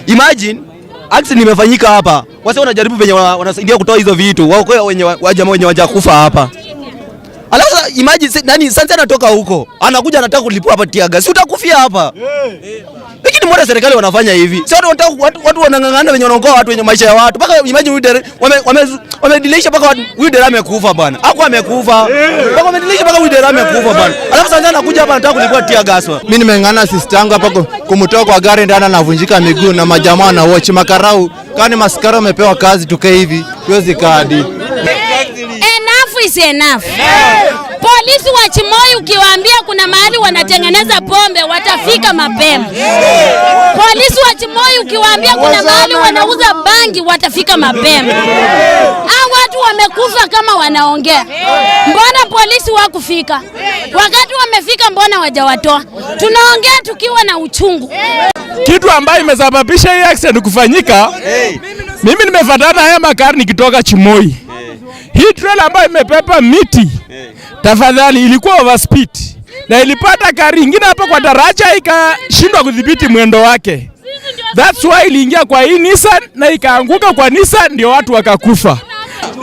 Imagine accident imefanyika hapa. Wase wanajaribu venye wanasaidia kutoa hizo vitu. Wao wenye wajamaa wenye wajakufa hapa. Alafu imagine nani sasa anatoka huko. Anakuja anataka kulipua hapa tiaga. Si utakufia hapa. Lakini mbona serikali wanafanya hivi? Si watu wanangangana wenye wanaokoa watu wenye maisha ya watu. Paka imagine huyu dere wamedilisha paka huyu dere amekufa bwana. Hapo amekufa. Paka wamedilisha paka huyu dere amekufa bwana. Alafu sasa anakuja hapa anataka kulipua tiaga. Mimi nimengana sister yangu hapa kumtoa kwa gari ndani anavunjika miguu na majamaa na watch makarau. Kani maskara umepewa kazi tukae hivi. Tuwezi kadi. Enough is enough. Polisi wa Chimoi ukiwaambia kuna mahali wanatengeneza pombe watafika mapema. Polisi wa Chimoi ukiwaambia kuna mahali wanauza bangi watafika mapema. Hao watu wamekufa kama wanaongea. Mbona polisi wakufika? Wakati wamefika mbona hawajawatoa? Tunaongea tukiwa na uchungu. Kitu ambayo imesababisha hii accident kufanyika, mimi nimefuatana haya magari nikitoka Chimoi. Hii trailer ambayo imepepa miti, tafadhali ilikuwa overspeed. Na ilipata gari ingine hapa kwa daraja ikashindwa kudhibiti mwendo wake. That's why iliingia kwa hii Nissan na ikaanguka kwa Nissan ndio watu wakakufa.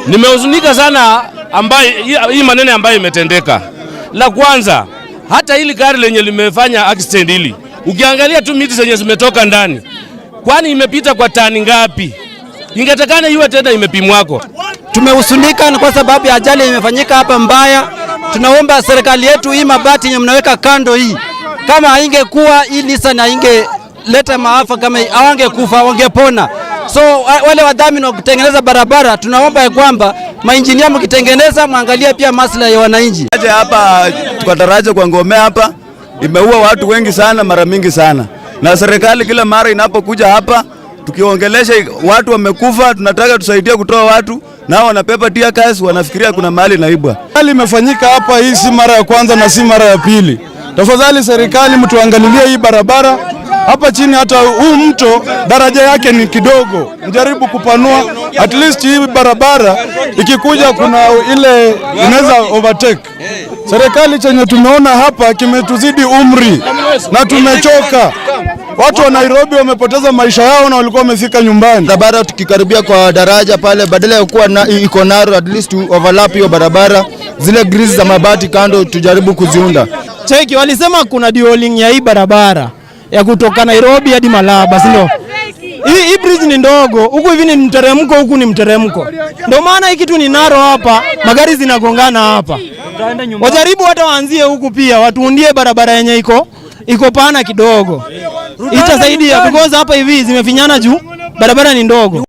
Nimehuzunika sana ambayo hii maneno ambayo imetendeka. La kwanza, hata hili gari lenye limefanya accident hili. Ukiangalia tu miti zenye zimetoka ndani. Kwani imepita kwa tani ngapi? Ingetakana iwe tena imepimwako. Tumehusunika kwa sababu ya ajali imefanyika hapa mbaya. Tunaomba serikali yetu hii mabati yenye mnaweka kando hii. Kama haingekuwa hii Nissan haingeleta maafa kama hawangekufa wangepona. So wale wadhamini wa kutengeneza barabara tunaomba ya kwamba mainjinia mkitengeneza muangalie pia maslahi ya wananchi. Hapa kwa daraja kwa Ngome hapa imeua watu wengi sana mara mingi sana. Na serikali kila mara inapokuja hapa tukiongelesha watu wamekufa tunataka tusaidie kutoa watu nao wanapepa tia kazi wanafikiria kuna mahali naibwa. Hali imefanyika hapa hii si mara ya kwanza na si mara ya pili. Tafadhali serikali mtuangalilie hii barabara. Hapa chini hata huu mto daraja yake ni kidogo. Mjaribu kupanua at least hii barabara ikikuja kuna ile inaweza overtake. Serikali chenye tumeona hapa kimetuzidi umri na tumechoka. Watu wa Nairobi wamepoteza maisha yao na walikuwa wamefika nyumbani. Barabara tukikaribia kwa daraja pale badala ya kuwa iko narrow at least to overlap hiyo barabara. Zile grease za mabati kando tujaribu kuziunda. Cheki walisema kuna dualling ya hii barabara ya kutoka Nairobi hadi Malaba, si ndio? Hii bridge ni ndogo, huku hivi ni mteremko, huku ni mteremko. Ndio maana hii kitu ni narrow hapa, magari zinagongana hapa. Wajaribu hata waanzie huku pia, watuundie barabara yenye iko pana kidogo. Itasaidia because hapa hivi zimefinyana juu barabara ni ndogo.